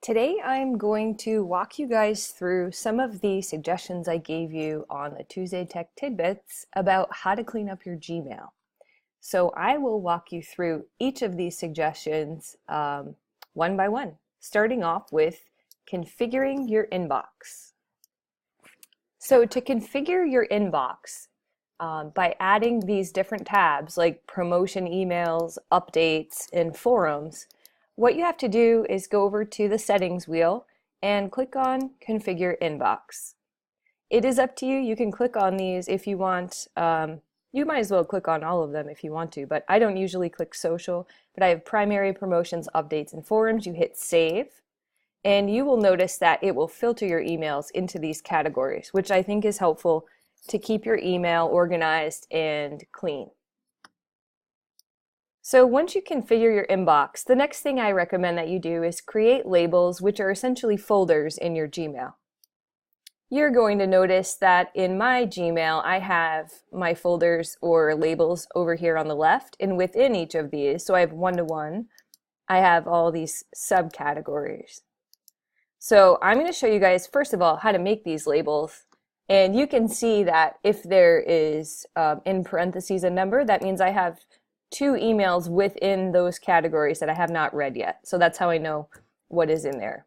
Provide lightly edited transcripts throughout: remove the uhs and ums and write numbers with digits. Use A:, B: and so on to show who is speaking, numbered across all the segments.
A: Today I'm going to walk you guys through some of the suggestions I gave you on the Tuesday Tech Tidbits about how to clean up your Gmail. So I will walk you through each of these suggestions one by one, starting off with configuring your inbox. So to configure your inbox, by adding these different tabs like promotion emails, updates, and forums, what you have to do is go over to the settings wheel and click on configure inbox. It is up to you. You can click on these if you want. You might as well click on all of them if you want to, but I don't usually click social, but I have primary, promotions, updates, and forums. You hit save, and you will notice that it will filter your emails into these categories, which I think is helpful to keep your email organized and clean. So once you configure your inbox, the next thing I recommend that you do is create labels, which are essentially folders in your Gmail. You're going to notice that in my Gmail, I have my folders or labels over here on the left, and within each of these, so I have one-to-one, I have all these subcategories. So I'm going to show you guys, first of all, how to make these labels. And you can see that if there is in parentheses a number, that means I have 2 emails within those categories that I have not read yet. So that's how I know what is in there.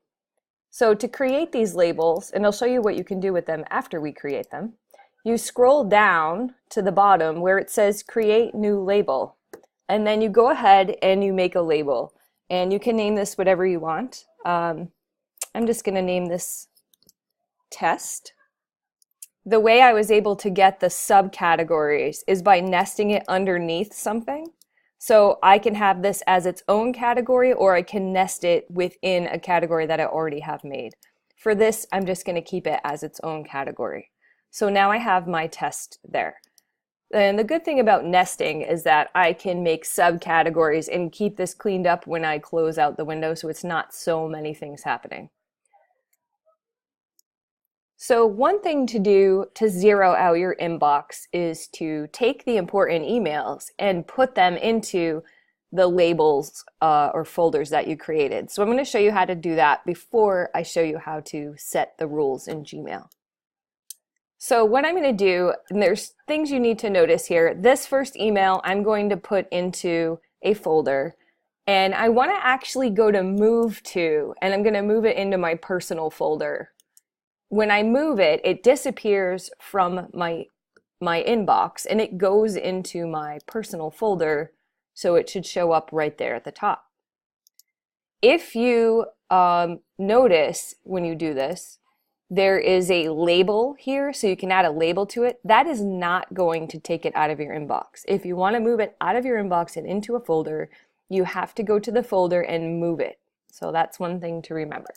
A: So to create these labels, and I'll show you what you can do with them after we create them, you scroll down to the bottom where it says create new label. And then you go ahead and you make a label. And you can name this whatever you want. I'm just going to name this test. The way I was able to get the subcategories is by nesting it underneath something. So I can have this as its own category, or I can nest it within a category that I already have made. For this, I'm just going to keep it as its own category. So now I have my test there. And the good thing about nesting is that I can make subcategories and keep this cleaned up when I close out the window, so it's not so many things happening. So one thing to do to zero out your inbox is to take the important emails and put them into the labels or folders that you created. So I'm going to show you how to do that before I show you how to set the rules in Gmail. So what I'm going to do, and there's things you need to notice here. This first email I'm going to put into a folder, and I want to actually go to move to, and I'm going to move it into my personal folder. When I move it, it disappears from my inbox and it goes into my personal folder, so it should show up right there at the top. If you notice when you do this, there is a label here, so you can add a label to it. That is not going to take it out of your inbox. If you want to move it out of your inbox and into a folder, you have to go to the folder and move it. So that's one thing to remember.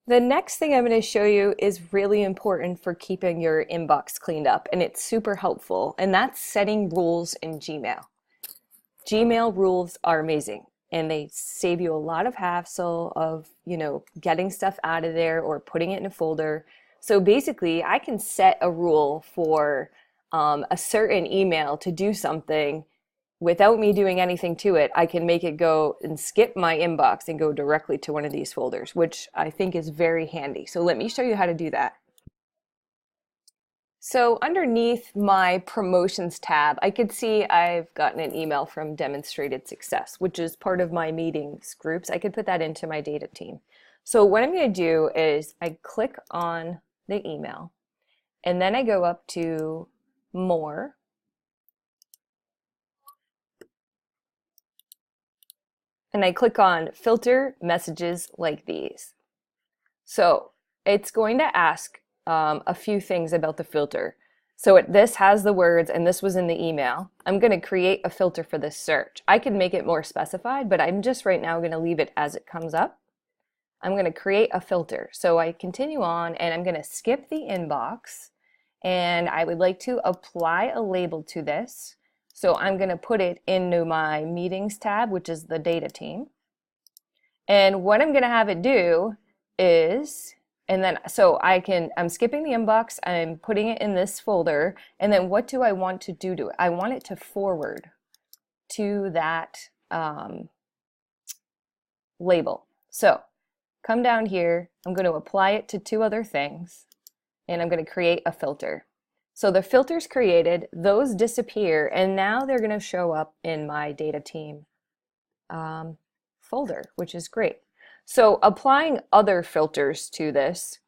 A: The next thing I'm going to show you is really important for keeping your inbox cleaned up, and it's super helpful, and that's setting rules in Gmail. Gmail rules are amazing, and they save you a lot of hassle of, getting stuff out of there or putting it in a folder. So basically, I can set a rule for a certain email to do something without me doing anything to it. I can make it go and skip my inbox and go directly to one of these folders, which I think is very handy. So let me show you how to do that. So underneath my promotions tab, I could see I've gotten an email from Demonstrated Success, which is part of my meetings groups. I could put that into my data team. So what I'm going to do is I click on the email, and then I go up to More, and I click on filter messages like these. So it's going to ask a few things about the filter. So this has the words, and this was in the email. I'm going to create a filter for this search. I could make it more specified, but I'm just right now going to leave it as it comes up. I'm going to create a filter. So I continue on, and I'm going to skip the inbox, and I would like to apply a label to this. So I'm going to put it into my meetings tab, which is the data team. And what I'm going to have it do is, I'm skipping the inbox, I'm putting it in this folder, and then what do I want to do to it? I want it to forward to that label. So come down here, I'm going to apply it to two other things, and I'm going to create a filter. So the filter's created, those disappear, and now they're going to show up in my data team folder, which is great. So applying other filters to this,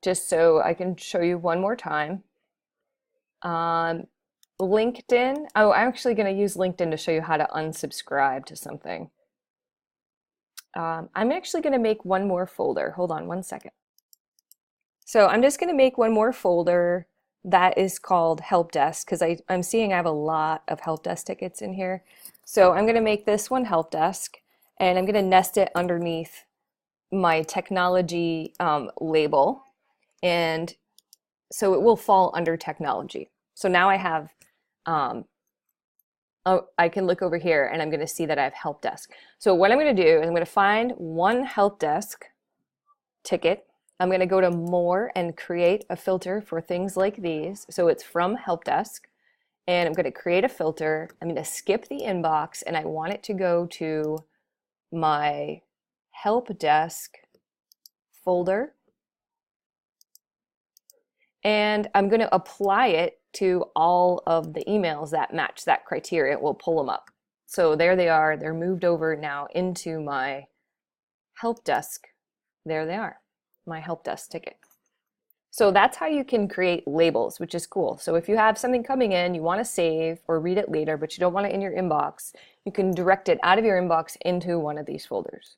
A: just so I can show you one more time. LinkedIn, I'm actually going to use LinkedIn to show you how to unsubscribe to something. I'm actually going to make one more folder. Hold on one second. So I'm just going to make one more folder that is called Help Desk, because I'm seeing I have a lot of Help Desk tickets in here. So I'm going to make this one Help Desk, and I'm going to nest it underneath my technology label, and so it will fall under technology. So now I have, I can look over here and I'm going to see that I have Help Desk. So what I'm going to do is I'm going to find one Help Desk ticket. I'm going to go to More and create a filter for things like these. So it's from Help Desk, and I'm going to create a filter. I'm going to skip the inbox, and I want it to go to my Help Desk folder. And I'm going to apply it to all of the emails that match that criteria. We'll pull them up. So there they are. They're moved over now into my Help Desk. There they are, my Help Desk ticket. So that's how you can create labels, which is cool. So if you have something coming in, you want to save or read it later, but you don't want it in your inbox, you can direct it out of your inbox into one of these folders.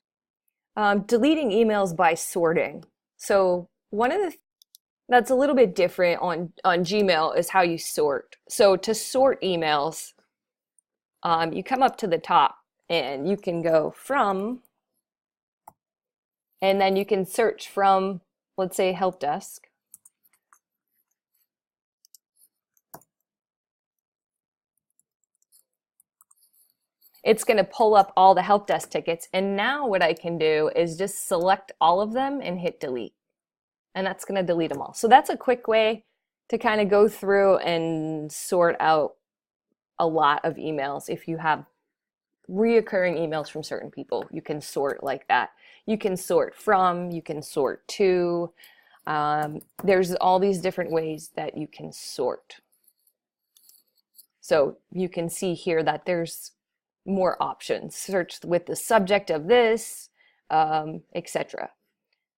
A: Deleting emails by sorting. So one of the that's a little bit different on Gmail is how you sort. So to sort emails, you come up to the top and you can go from, and then you can search from, let's say, Help Desk. It's going to pull up all the Help Desk tickets, and now what I can do is just select all of them and hit delete. And that's going to delete them all. So that's a quick way to kind of go through and sort out a lot of emails. If you have reoccurring emails from certain people, you can sort like that. You can sort from, you can sort to. There's all these different ways that you can sort. So you can see here that there's more options. Search with the subject of this, etc.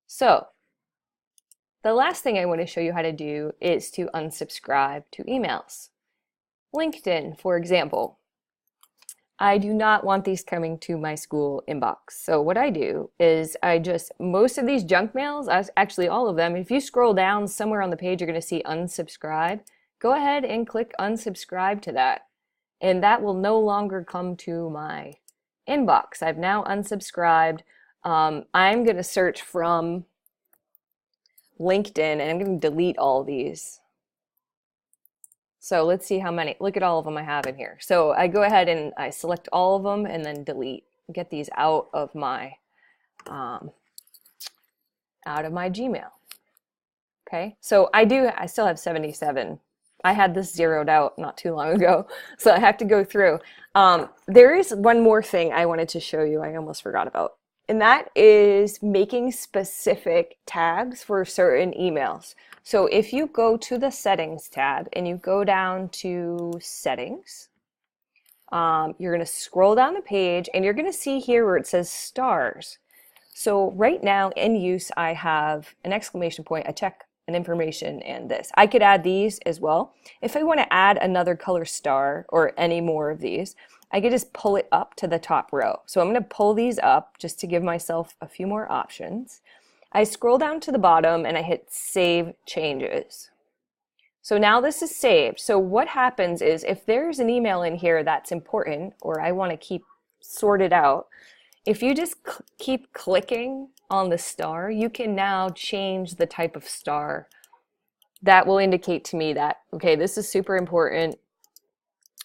A: So the last thing I want to show you how to do is to unsubscribe to emails. LinkedIn, for example. I do not want these coming to my school inbox. So what I do is most of these junk mails, actually all of them, if you scroll down somewhere on the page, you're going to see unsubscribe. Go ahead and click unsubscribe to that. And that will no longer come to my inbox. I've now unsubscribed. I'm going to search from LinkedIn, and I'm going to delete all these. So let's see how many. Look at all of them I have in here. So I go ahead and I select all of them and then delete. Get these out of my Gmail. Okay. So I still have 77. I had this zeroed out not too long ago, so I have to go through. There is one more thing I wanted to show you. I almost forgot about. And that is making specific tags for certain emails. So if you go to the Settings tab and you go down to Settings, you're going to scroll down the page and you're going to see here where it says stars. So right now in use, I have an exclamation point, a check, an information, and this. I could add these as well. If I want to add another color star or any more of these, I could just pull it up to the top row. So I'm going to pull these up just to give myself a few more options. I scroll down to the bottom and I hit Save Changes. So now this is saved. So what happens is if there's an email in here that's important or I want to keep sorted out, if you just keep clicking on the star, you can now change the type of star. That will indicate to me that, okay, this is super important,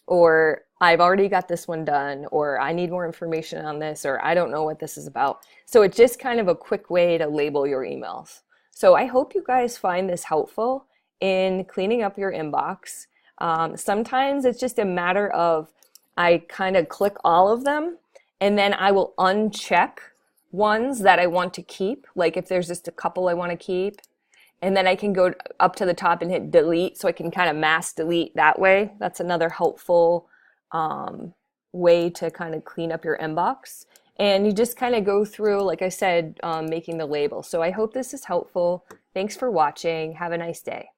A: or I've already got this one done, or I need more information on this, or I don't know what this is about. So it's just kind of a quick way to label your emails. So I hope you guys find this helpful in cleaning up your inbox. Sometimes it's just a matter of I kind of click all of them and then I will uncheck ones that I want to keep, like if there's just a couple I want to keep, and then I can go up to the top and hit delete, so I can kind of mass delete that way. That's another helpful way to kind of clean up your inbox. And you just kind of go through, like I said, making the label. So I hope this is helpful. Thanks for watching. Have a nice day.